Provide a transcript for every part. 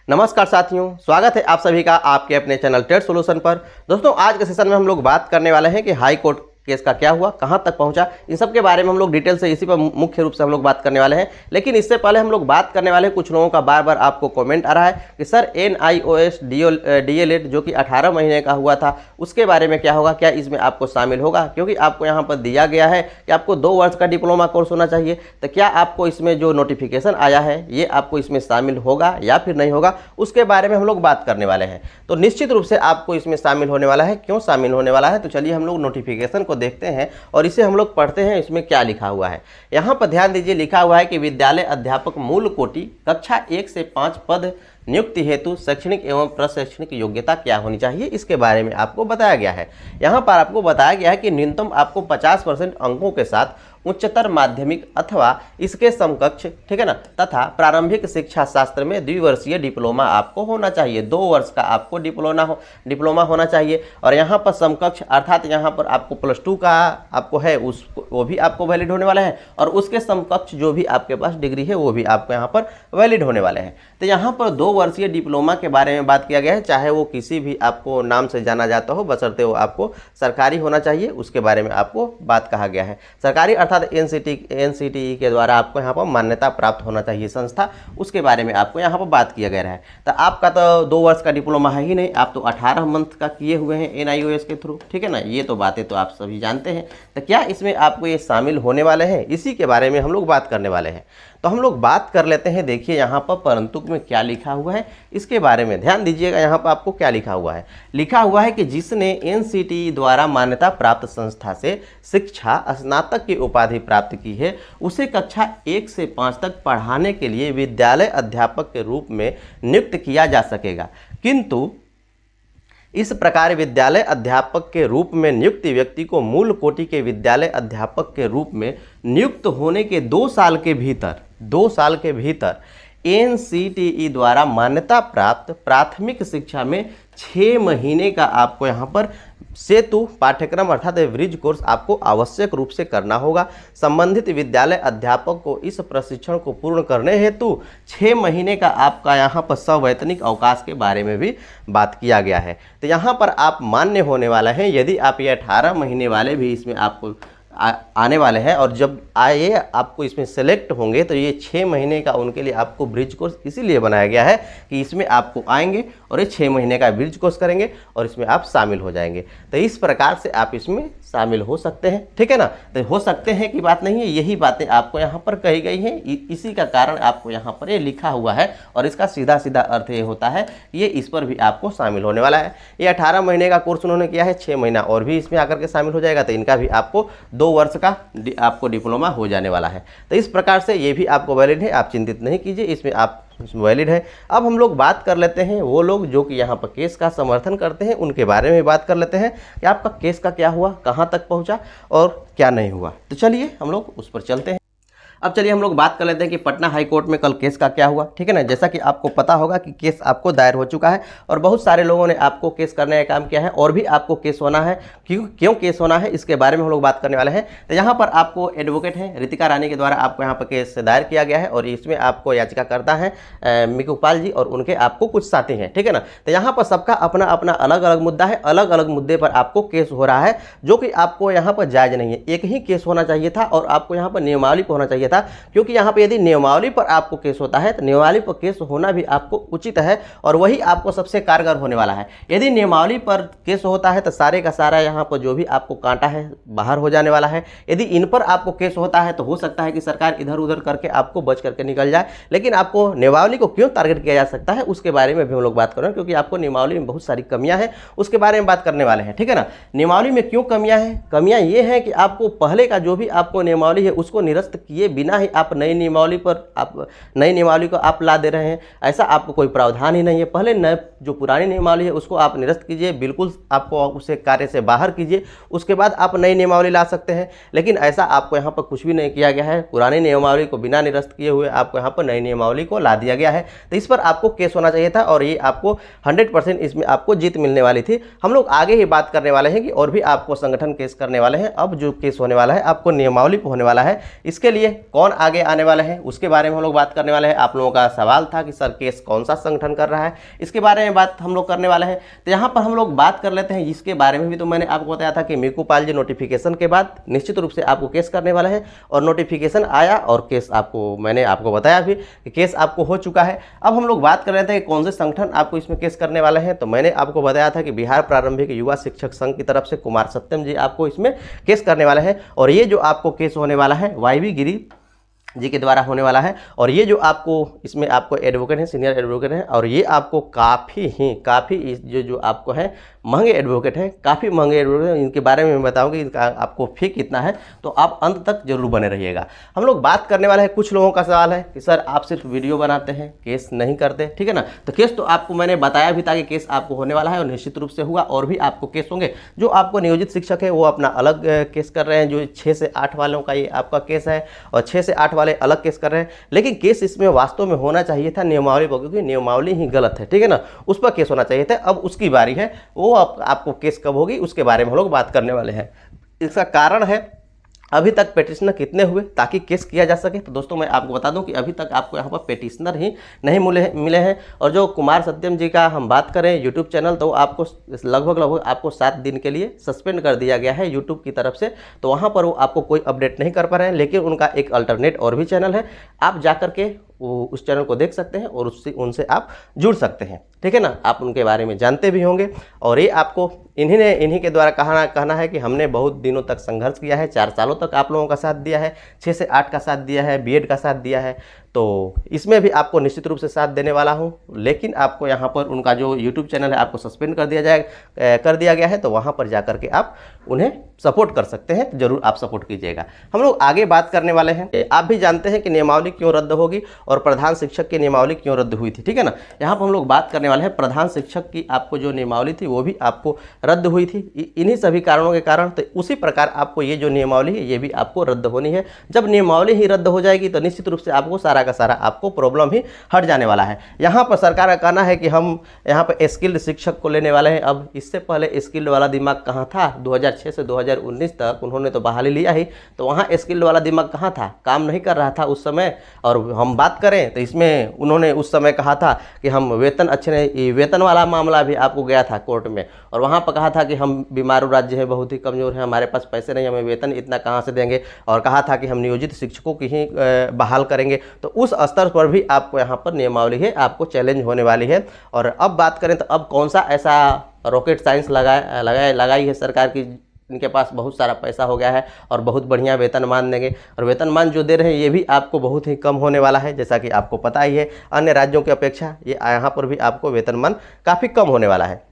नमस्कार साथियों, स्वागत है आप सभी का आपके अपने चैनल ट्रेड सॉल्यूशन पर। दोस्तों, आज के सेशन में हम लोग बात करने वाले हैं कि हाई कोर्ट केस का क्या हुआ, कहां तक पहुंचा, इन सब के बारे में हम लोग डिटेल से इसी पर मुख्य रूप से हम लोग बात करने वाले हैं। लेकिन इससे पहले हम लोग बात करने वाले हैं, कुछ लोगों का बार बार आपको कमेंट आ रहा है कि सर NIOS DLED जो कि 18 महीने का हुआ था उसके बारे में क्या होगा, क्या इसमें आपको शामिल होगा? क्योंकि आपको यहाँ पर दिया गया है कि आपको 2 वर्ष का डिप्लोमा कोर्स होना चाहिए, तो क्या आपको इसमें जो नोटिफिकेशन आया है ये आपको इसमें शामिल होगा या फिर नहीं होगा, उसके बारे में हम लोग बात करने वाले हैं। तो निश्चित रूप से आपको इसमें शामिल होने वाला है। क्यों शामिल होने वाला है, तो चलिए हम लोग नोटिफिकेशन को देखते हैं और इसे हम लोग पढ़ते हैं। इसमें क्या लिखा हुआ है, यहाँ पर ध्यान दीजिए। लिखा हुआ है कि विद्यालय अध्यापक मूल कोटि कक्षा 1 से 5 पद नियुक्ति हेतु शैक्षणिक एवं प्रशैक्षणिक योग्यता क्या होनी चाहिए, इसके बारे में आपको बताया गया है। यहाँ पर आपको बताया गया है कि न्यूनतम आपको 50% अंकों के साथ उच्चतर माध्यमिक अथवा इसके समकक्ष, ठीक है ना, तथा प्रारंभिक शिक्षा शास्त्र में द्विवर्षीय डिप्लोमा आपको होना चाहिए। 2 वर्ष का आपको डिप्लोमा होना चाहिए। और यहाँ पर समकक्ष अर्थात यहाँ पर आपको +2 का आपको है वो भी आपको वैलिड होने वाला है, और उसके समकक्ष जो भी आपके पास डिग्री है वो भी आपको यहाँ पर वैलिड होने वाले हैं। तो यहाँ पर 2 वर्षीय डिप्लोमा के बारे में बात किया गया है, चाहे वो किसी भी आपको नाम से जाना जाता हो, बशर्ते वो आपको सरकारी होना चाहिए, उसके बारे में आपको बात कहा गया है। सरकारी अर्थात NCTE के द्वारा आपको यहाँ पर मान्यता प्राप्त होना चाहिए संस्था, उसके बारे में आपको यहाँ पर बात किया गया है। तो आपका तो 2 वर्ष का डिप्लोमा है ही नहीं, आप तो 18 मंथ का किए हुए हैं NIOS के थ्रू, ठीक है ना। ये तो बातें तो आप सभी जानते हैं। तो क्या इसमें आपको ये शामिल होने वाले हैं, इसी के बारे में हम लोग बात करने वाले हैं। तो हम लोग बात कर लेते हैं। देखिए यहाँ पर परंतु में क्या लिखा हुआ है, इसके बारे में ध्यान दीजिएगा। यहाँ पर आपको क्या लिखा हुआ है, लिखा हुआ है कि जिसने NCTE द्वारा मान्यता प्राप्त संस्था से शिक्षा स्नातक की उपाधि प्राप्त की है, उसे कक्षा 1 से 5 तक पढ़ाने के लिए विद्यालय अध्यापक के रूप में नियुक्त किया जा सकेगा। किंतु इस प्रकार विद्यालय अध्यापक के रूप में नियुक्त व्यक्ति को मूल कोटि के विद्यालय अध्यापक के रूप में नियुक्त होने के 2 साल के भीतर NCTE द्वारा मान्यता प्राप्त प्राथमिक शिक्षा में 6 महीने का आपको यहाँ पर सेतु पाठ्यक्रम अर्थात ब्रिज कोर्स आपको आवश्यक रूप से करना होगा। संबंधित विद्यालय अध्यापक को इस प्रशिक्षण को पूर्ण करने हेतु 6 महीने का आपका यहाँ पर सवैतनिक अवकाश के बारे में भी बात किया गया है। तो यहाँ पर आप मान्य होने वाला है। यदि आप ये 18 महीने वाले भी इसमें आपको आने वाले हैं, और जब आए आपको इसमें सेलेक्ट होंगे, तो ये 6 महीने का उनके लिए आपको ब्रिज कोर्स इसीलिए बनाया गया है कि इसमें आपको आएंगे और ये 6 महीने का ब्रिज कोर्स करेंगे और इसमें आप शामिल हो जाएंगे। तो इस प्रकार से आप इसमें शामिल हो सकते हैं, ठीक है ना। तो हो सकते हैं कि बात नहीं है, यही बातें आपको यहाँ पर कही गई हैं, इसी का कारण आपको यहाँ पर ये लिखा हुआ है, और इसका सीधा सीधा अर्थ ये होता है ये इस पर भी आपको शामिल होने वाला है। ये 18 महीने का कोर्स उन्होंने किया है, 6 महीना और भी इसमें आकर के शामिल हो जाएगा, तो इनका भी आपको 2 वर्ष का आपको डिप्लोमा हो जाने वाला है। तो इस प्रकार से ये भी आपको वैलिड है, आप चिंतित नहीं कीजिए, इसमें आप वैलिड है। अब हम लोग बात कर लेते हैं वो लोग जो कि यहाँ पर केस का समर्थन करते हैं, उनके बारे में बात कर लेते हैं कि आपका केस का क्या हुआ, कहाँ तक पहुँचा और क्या नहीं हुआ। तो चलिए हम लोग उस पर चलते हैं। अब चलिए हम लोग बात कर लेते हैं कि पटना हाई कोर्ट में कल केस का क्या हुआ, ठीक है ना। जैसा कि आपको पता होगा कि केस आपको दायर हो चुका है, और बहुत सारे लोगों ने आपको केस करने का काम किया है, और भी आपको केस होना है। क्यों केस होना है, इसके बारे में हम लोग बात करने वाले हैं। तो यहाँ पर आपको एडवोकेट हैं रितिका रानी के द्वारा आपको यहाँ पर केस दायर किया गया है, और इसमें आपको याचिकाकर्ता हैं मिकुपाल जी, और उनके आपको कुछ साथी हैं, ठीक है ना। तो यहाँ पर सबका अपना अपना अलग अलग मुद्दा है, अलग अलग मुद्दे पर आपको केस हो रहा है, जो कि आपको यहाँ पर जायज़ नहीं है। एक ही केस होना चाहिए था, और आपको यहाँ पर नियमावली पर होना चाहिए था, क्योंकि यहाँ पे यदि नियमावली पर आपको केस होता है तो नियमावली पर केस होना भी आपको उचित है, और वही आपको सबसे कारगर होने वाला है। यदि नियमावली पर केस होता है तो सारे का सारा यहाँ पर जो भी आपको कांटा है बाहर हो जाने वाला है। यदि इन पर आपको केस होता है तो हो सकता है कि सरकार इधर उधर करके आपको बच करके निकल जाए, लेकिन आपको नियमावली को क्यों टारगेट किया जा सकता है उसके बारे में भी हम लोग बात कर रहे हैं, क्योंकि आपको नियमावली में बहुत सारी कमियां हैं, उसके बारे में बात करने वाले हैं, ठीक है ना। नियमावली में क्यों कमियां हैं, कमियां ये हैं कि आपको पहले का जो भी आपको नियमावली है उसको निरस्त किए बिना ही आप नई नियमावली को आप ला दे रहे हैं। ऐसा आपको कोई प्रावधान ही नहीं है। पहले नए जो पुरानी नियमावली है उसको आप निरस्त कीजिए, बिल्कुल आपको उसे कार्य से बाहर कीजिए, उसके बाद आप नई नियमावली ला सकते हैं। लेकिन ऐसा आपको यहाँ पर कुछ भी नहीं किया गया है। पुरानी नियमावली को बिना निरस्त किए हुए आपको यहाँ पर नई नियमावली को ला दिया गया है। तो इस पर आपको केस होना चाहिए था, और ये आपको 100% इसमें आपको जीत मिलने वाली थी। हम लोग आगे ही बात करने वाले हैं कि और भी आपको संगठन केस करने वाले हैं। अब जो केस होने वाला है आपको नियमावली पर होने वाला है। इसके लिए कौन आगे आने वाले हैं उसके बारे में हम लोग बात करने वाले हैं। आप लोगों का सवाल था कि सर केस कौन सा संगठन कर रहा है, इसके बारे में बात हम लोग करने वाले हैं। तो यहाँ पर हम लोग बात कर लेते हैं इसके बारे में भी। तो मैंने आपको बताया था कि मीकू पाल जी नोटिफिकेशन के बाद निश्चित रूप से आपको केस करने वाला है, और नोटिफिकेशन आया और केस मैंने आपको बताया भी कि केस आपको हो चुका है। अब हम लोग बात कर रहे थे कि कौन से संगठन आपको इसमें केस करने वाले हैं। तो मैंने आपको बताया था कि बिहार प्रारंभिक युवा शिक्षक संघ की तरफ से कुमार सत्यम जी आपको इसमें केस करने वाले हैं, और ये जो आपको केस होने वाला है YV गिरी जी के द्वारा होने वाला है। और ये जो आपको इसमें आपको एडवोकेट हैं, सीनियर एडवोकेट हैं, और ये आपको काफ़ी जो आपको हैं महंगे एडवोकेट हैं, काफ़ी महंगे एडवोकेट हैं। इनके बारे में मैं बताऊंगी इनका आपको फी कितना है, तो आप अंत तक जरूर बने रहिएगा। हम लोग बात करने वाले हैं, कुछ लोगों का सवाल है कि सर आप सिर्फ वीडियो बनाते हैं, केस नहीं करते, ठीक है ना। तो केस तो आपको मैंने बताया भी था कि केस आपको होने वाला है और निश्चित रूप से हुआ, और भी आपको केस होंगे। जो आपको नियोजित शिक्षक है वो अपना अलग केस कर रहे हैं, जो 6 से 8 वालों का ये आपका केस है, और 6 से 8 वाले अलग केस कर रहे हैं। लेकिन केस इसमें वास्तव में होना चाहिए था नियमावली पर, क्योंकि नियमावली ही गलत है, ठीक है ना, उस पर केस होना चाहिए था। अब उसकी बारी है, वो आपको केस कब होगी उसके बारे में हम लोग बात करने वाले हैं। इसका कारण है अभी तक पेटिशनर कितने हुए ताकि केस किया जा सके। तो दोस्तों मैं आपको बता दूं कि अभी तक आपको यहाँ पर पेटिशनर ही नहीं मिले हैं। और जो कुमार सत्यम जी का हम बात करें यूट्यूब चैनल, तो आपको लगभग आपको 7 दिन के लिए सस्पेंड कर दिया गया है यूट्यूब की तरफ से। तो वहाँ पर वो आपको कोई अपडेट नहीं कर पा रहे हैं, लेकिन उनका एक अल्टरनेट और भी चैनल है, आप जा करके उस चैनल को देख सकते हैं और उनसे आप जुड़ सकते हैं, ठीक है ना। आप उनके बारे में जानते भी होंगे। और ये आपको इन्हीं के द्वारा कहना है कि हमने बहुत दिनों तक संघर्ष किया है, 4 सालों तक आप लोगों का साथ दिया है, 6 से 8 का साथ दिया है, बीएड का साथ दिया है। तो इसमें भी आपको निश्चित रूप से साथ देने वाला हूं। लेकिन आपको यहाँ पर उनका जो यूट्यूब चैनल है आपको सस्पेंड कर दिया गया है, तो वहाँ पर जा कर के आप उन्हें सपोर्ट कर सकते हैं। तो जरूर आप सपोर्ट कीजिएगा। हम लोग आगे बात करने वाले हैं। आप भी जानते हैं कि नियमावली क्यों रद्द होगी और प्रधान शिक्षक की नियमावली क्यों रद्द हुई थी, ठीक है ना। यहाँ पर हम लोग बात करने वाले हैं प्रधान शिक्षक की आपको जो नियमावली थी वो भी आपको रद्द हुई थी इन्हीं सभी कारणों के कारण। तो उसी प्रकार आपको ये जो नियमावली है ये भी आपको रद्द होनी है। जब नियमावली ही रद्द हो जाएगी तो निश्चित रूप से आपको सारा का सारा आपको प्रॉब्लम ही हट जाने वाला है। यहाँ पर सरकार का कहना है कि हम यहाँ पर स्किल्ड शिक्षक को लेने वाले हैं। अब इससे पहले स्किल्ड वाला दिमाग कहाँ था? 2006 से 2019 तक उन्होंने तो बहाली लिया ही, तो वहाँ स्किल्ड वाला दिमाग कहाँ था? काम नहीं कर रहा था उस समय। और हम बात करें तो इसमें उन्होंने उस समय कहा था कि हम वेतन अच्छे नहीं, वेतन वाला मामला भी आपको गया था कोर्ट में, और वहाँ पर कहा था कि हम बीमारू राज्य है, बहुत ही कमज़ोर है, हमारे पास पैसे नहीं, हमें वेतन इतना कहाँ से देंगे, और कहा था कि हम नियोजित शिक्षकों की ही बहाल करेंगे। तो उस स्तर पर भी आपको यहाँ पर नियमावली है आपको चैलेंज होने वाली है। और अब बात करें तो अब कौन सा ऐसा रॉकेट साइंस लगाई है सरकार की, इनके पास बहुत सारा पैसा हो गया है और बहुत बढ़िया वेतनमान देंगे। और वेतनमान जो दे रहे हैं ये भी आपको बहुत ही कम होने वाला है, जैसा कि आपको पता ही है अन्य राज्यों की अपेक्षा ये यहाँ पर भी आपको वेतनमान काफ़ी कम होने वाला है।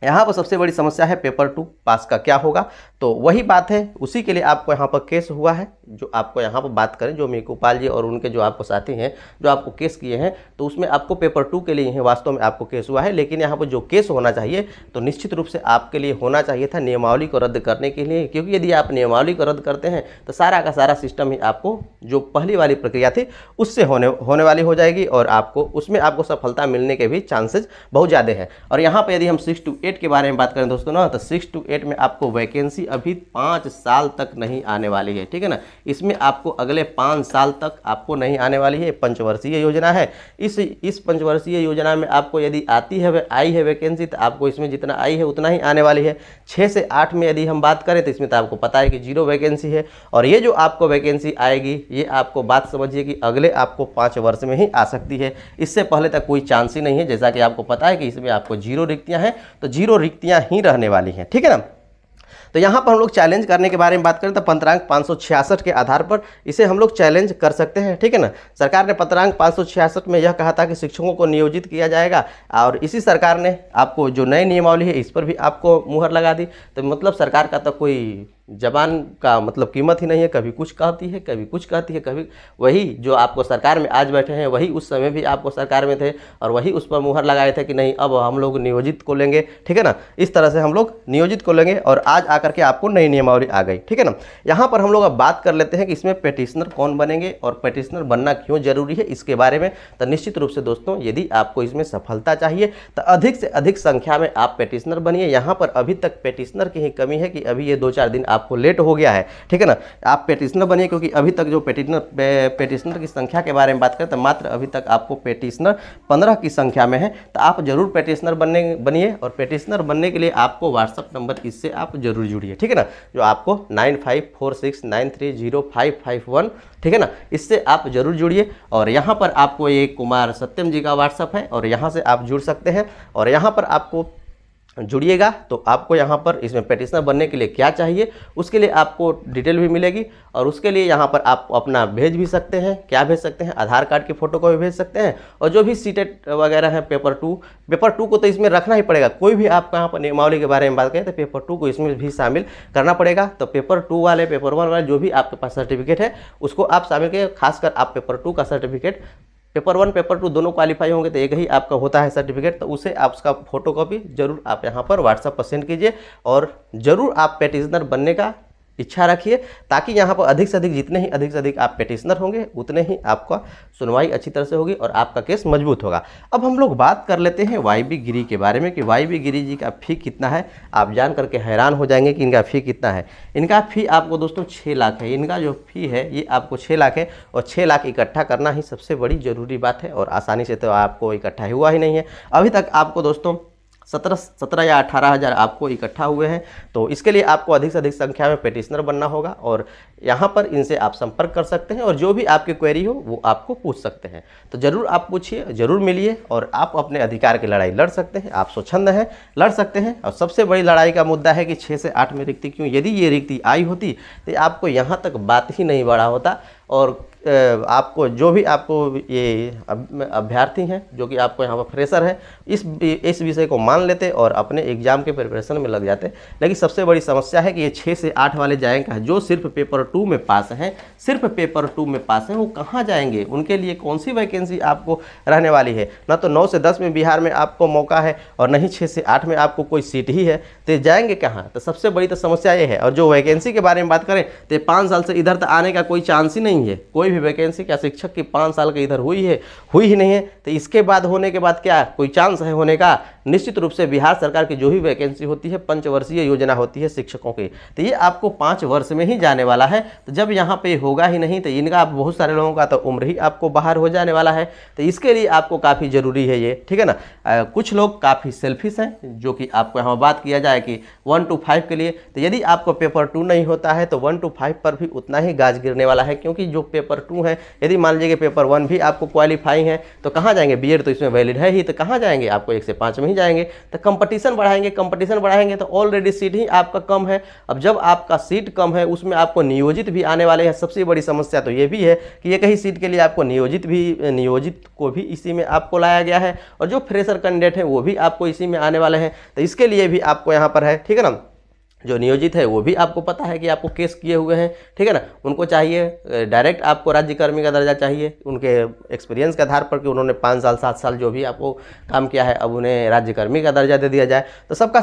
यहाँ पर सबसे बड़ी समस्या है पेपर 2 पास का क्या होगा। तो वही बात है, उसी के लिए आपको यहाँ पर केस हुआ है। जो आपको यहाँ पर बात करें, जो मीकू पाल जी और उनके जो आपको साथी हैं जो आपको केस किए हैं, तो उसमें आपको पेपर 2 के लिए वास्तव में आपको केस हुआ है। लेकिन यहाँ पर जो केस होना चाहिए तो निश्चित रूप से आपके लिए होना चाहिए था नियमावली को रद्द करने के लिए, क्योंकि यदि आप नियमावली को रद्द करते हैं तो सारा का सारा सिस्टम ही आपको जो पहली वाली प्रक्रिया थी उससे होने वाली हो जाएगी, और आपको उसमें आपको सफलता मिलने के भी चांसेस बहुत ज़्यादा है। और यहाँ पर यदि हम 6 to 8 के बारे में बात करें दोस्तों ना, तो 6 to 8 में आपको वैकेंसी अभी 5 साल तक नहीं आने वाली है, ठीक है ना। इसमें आपको अगले 5 साल तक आपको नहीं आने वाली है। पंचवर्षीय योजना है। इस पंचवर्षीय योजना में आपको यदि आई है वैकेंसी, तो आपको इसमें जितना आई है उतना ही आने वाली है। 6 से 8 में यदि हम बात करें तो इसमें तो आपको पता है कि 0 वैकेंसी है। और ये जो आपको वैकेंसी आएगी ये आपको बात समझिए कि अगले आपको 5 वर्ष में ही आ सकती है, इससे पहले तक कोई चांस ही नहीं है। जैसा कि आपको पता है कि इसमें आपको 0 रिक्तियाँ हैं, तो 0 रिक्तियाँ ही रहने वाली हैं, ठीक है ना। तो यहाँ पर हम लोग चैलेंज करने के बारे में बात करें तो पत्रांक 566 के आधार पर इसे हम लोग चैलेंज कर सकते हैं, ठीक है ना। सरकार ने पत्रांक 566 में यह कहा था कि शिक्षकों को नियोजित किया जाएगा, और इसी सरकार ने आपको जो नई नियमावली है इस पर भी आपको मुहर लगा दी। तो मतलब सरकार का तो कोई जबान का मतलब कीमत ही नहीं है, कभी कुछ कहती है कभी कुछ कहती है। कभी वही जो आपको सरकार में आज बैठे हैं वही उस समय भी आपको सरकार में थे और वही उस पर मुहर लगाए थे कि नहीं अब हम लोग नियोजित को लेंगे, ठीक है ना। इस तरह से हम लोग नियोजित को लेंगे, और आज आकर के आपको नई नियमावली आ गई, ठीक है ना। यहाँ पर हम लोग अब बात कर लेते हैं कि इसमें पेटिशनर कौन बनेंगे और पेटिशनर बनना क्यों जरूरी है इसके बारे में। तो निश्चित रूप से दोस्तों यदि आपको इसमें सफलता चाहिए तो अधिक से अधिक संख्या में आप पेटिशनर बनिए। यहाँ पर अभी तक पेटिशनर की ही कमी है कि अभी ये 2-4 दिन आपको लेट हो गया है, ठीक है ना, आप पेटिशनर बनिए, क्योंकि अभी तक जो पेटिशनर की संख्या के बारे में बात करें तो मात्र अभी तक आपको पेटिशनर 15 की संख्या में है। तो आप जरूर पेटिशनर बनिए, और पेटिशनर बनने के लिए आपको व्हाट्सअप नंबर इससे आप जरूर जुड़िए, ठीक है ना, जो आपको 9546930551, ठीक है ना, इससे आप जरूर जुड़िए। और यहाँ पर आपको ये कुमार सत्यम जी का व्हाट्सअप है और यहाँ से आप जुड़ सकते हैं। और यहाँ पर आपको जुड़िएगा तो आपको यहाँ पर इसमें पेटिशनर बनने के लिए क्या चाहिए उसके लिए आपको डिटेल भी मिलेगी। और उसके लिए यहाँ पर आप अपना भेज भी सकते हैं, क्या भेज सकते हैं, आधार कार्ड की फ़ोटो को भी भेज सकते हैं, और जो भी सीटेट वगैरह है पेपर टू को तो इसमें रखना ही पड़ेगा। कोई भी आपको यहाँ पर नियमावली के बारे में बात करें तो पेपर 2 को इसमें भी शामिल करना पड़ेगा। तो पेपर 2 वाले, पेपर 1 वाले जो भी आपके पास सर्टिफिकेट है उसको आप शामिल करें। खासकर आप पेपर 2 का सर्टिफिकेट, पेपर 1 पेपर 2 दोनों क्वालिफाई होंगे तो एक ही आपका होता है सर्टिफिकेट, तो उसे आप उसका फोटोकॉपी जरूर आप यहाँ पर व्हाट्सएप पर सेंड कीजिए। और ज़रूर आप पेटिशनर बनने का इच्छा रखिए, ताकि यहाँ पर अधिक से अधिक, जितने ही अधिक से अधिक आप पेटिशनर होंगे उतने ही आपका सुनवाई अच्छी तरह से होगी और आपका केस मजबूत होगा। अब हम लोग बात कर लेते हैं वाई.बी. गिरी के बारे में कि वाई.बी. गिरी जी का फ़ी कितना है। आप जान करके हैरान हो जाएंगे कि इनका फ़ी कितना है। इनका फ़ी आपको दोस्तों 6 लाख है। इनका जो फ़ी है ये आपको 6 लाख है, और 6 लाख इकट्ठा करना ही सबसे बड़ी ज़रूरी बात है, और आसानी से तो आपको इकट्ठा हुआ ही नहीं है अभी तक। आपको दोस्तों 17 या 18 हज़ार आपको इकट्ठा हुए हैं। तो इसके लिए आपको अधिक से अधिक संख्या में पेटिशनर बनना होगा, और यहाँ पर इनसे आप संपर्क कर सकते हैं और जो भी आपकी क्वेरी हो वो आपको पूछ सकते हैं। तो ज़रूर आप पूछिए, ज़रूर मिलिए, और आप अपने अधिकार की लड़ाई लड़ सकते हैं। आप स्वच्छंद हैं, लड़ सकते हैं। और सबसे बड़ी लड़ाई का मुद्दा है कि 6 से 8 में रिक्ति क्यों। यदि ये रिक्ति आई होती तो आपको यहाँ तक बात ही नहीं बढ़ा होता, और आपको जो भी आपको ये अभ्यर्थी हैं जो कि आपको यहाँ पर फ्रेशर है, इस विषय को मान लेते और अपने एग्ज़ाम के प्रिपरेशन में लग जाते। लेकिन सबसे बड़ी समस्या है कि ये 6 से 8 वाले जाएंगे जो सिर्फ पेपर 2 में पास हैं, सिर्फ पेपर 2 में पास हैं, वो कहाँ जाएंगे? उनके लिए कौन सी वैकेंसी आपको रहने वाली है? ना तो 9 से 10 में बिहार में आपको मौका है, और नहीं 6 से 8 में आपको कोई सीट ही है, तो जाएंगे कहाँ? तो सबसे बड़ी तो समस्या ये है। और जो वैकेंसी के बारे में बात करें तो 5 साल से इधर तक आने का कोई चांस ही नहीं है। कोई भी वैकेंसी क्या शिक्षक की 5 साल के इधर हुई ही नहीं है। तो इसके बाद होने के बाद क्या कोई चांस है होने का? निश्चित रूप से बिहार सरकार की जो भी वैकेंसी होती है, पंचवर्षीय योजना होती है शिक्षकों की, तो ये आपको 5 वर्ष में ही जाने वाला है। तो जब यहाँ पे होगा ही नहीं तो इनका बहुत सारे लोगों का तो उम्र ही आपको बाहर हो जाने वाला है। तो इसके लिए आपको काफ़ी ज़रूरी है ये, ठीक है ना। कुछ लोग काफ़ी सेल्फिश हैं, जो कि आपको यहाँ बात किया जाए कि 1 to 5 के लिए, तो यदि आपको पेपर 2 नहीं होता है तो 1 to 5 पर भी उतना ही गाज गिरने वाला है। क्योंकि जो पेपर 2 है, यदि मान लीजिए कि पेपर 1 भी आपको क्वालिफाई है तो कहाँ जाएंगे? बीएड तो इसमें वैलिड है ही, तो कहाँ जाएंगे? आपको 1 से 5 में ही जाएंगे। तो कंपटीशन बढ़ाएंगे तो ऑलरेडी सीट ही आपका कम है। अब जब आपका सीट कम है उसमें आपको नियोजित भी आने वाले हैं। सबसे बड़ी समस्या तो ये भी है कि एक ही सीट के लिए आपको नियोजित को भी इसी में आपको लाया गया है, और जो फ्रेशर कैंडिडेट है वो भी आपको इसी में आने वाले हैं। तो इसके लिए भी आपको यहाँ पर है, ठीक है ना, जो नियोजित है वो भी आपको पता है कि आपको केस किए हुए हैं, ठीक है ना। उनको चाहिए डायरेक्ट आपको राज्यकर्मी का दर्जा चाहिए, उनके एक्सपीरियंस के आधार पर कि उन्होंने 5 साल 7 साल जो भी आपको काम किया है, अब उन्हें राज्यकर्मी का दर्जा दे दिया जाए। तो सबका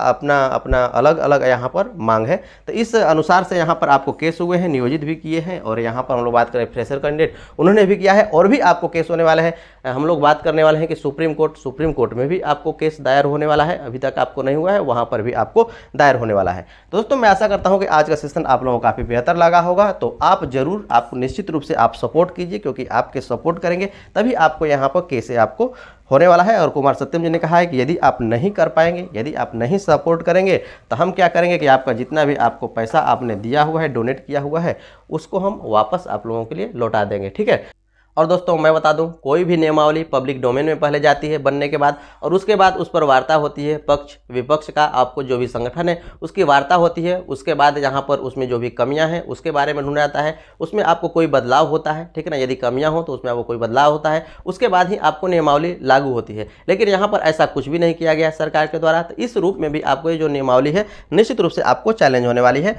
अपना अलग अलग यहाँ पर मांग है। तो इस अनुसार से यहाँ पर आपको केस हुए हैं, नियोजित भी किए हैं, और यहाँ पर हम लोग बात करें फ्रेशर कैंडिडेट, उन्होंने भी किया है, और भी आपको केस होने वाले हैं। हम लोग बात करने वाले हैं कि सुप्रीम कोर्ट में भी आपको केस दायर होने वाला है। अभी तक आपको नहीं हुआ है, वहाँ पर भी आपको दायर होने वाला है। तो दोस्तों मैं आशा करता हूं कि आज का सेशन आप लोगों को काफ़ी बेहतर लगा होगा। तो आप जरूर, आप निश्चित रूप से आप सपोर्ट कीजिए, क्योंकि आपके सपोर्ट करेंगे तभी आपको यहाँ पर केस आपको होने वाला है। और कुमार सत्यम जी ने कहा है कि यदि आप नहीं कर पाएंगे, यदि आप नहीं सपोर्ट करेंगे तो हम क्या करेंगे कि आपका जितना भी आपको पैसा आपने दिया हुआ है, डोनेट किया हुआ है, उसको हम वापस आप लोगों के लिए लौटा देंगे, ठीक है। और दोस्तों मैं बता दूं, कोई भी नियमावली पब्लिक डोमेन में पहले जाती है बनने के बाद, और उसके बाद उस पर वार्ता होती है पक्ष विपक्ष का, आपको जो भी संगठन है उसकी वार्ता होती है। उसके बाद यहाँ पर उसमें जो भी कमियां हैं उसके बारे में ढूंढा जाता है, उसमें आपको कोई बदलाव होता है, ठीक है ना। यदि कमियां हो तो उसमें आपको कोई बदलाव होता है, उसके बाद ही आपको नियमावली लागू होती है। लेकिन यहाँ पर ऐसा कुछ भी नहीं किया गया सरकार के द्वारा। तो इस रूप में भी आपको ये जो नियमावली है निश्चित रूप से आपको चैलेंज होने वाली है।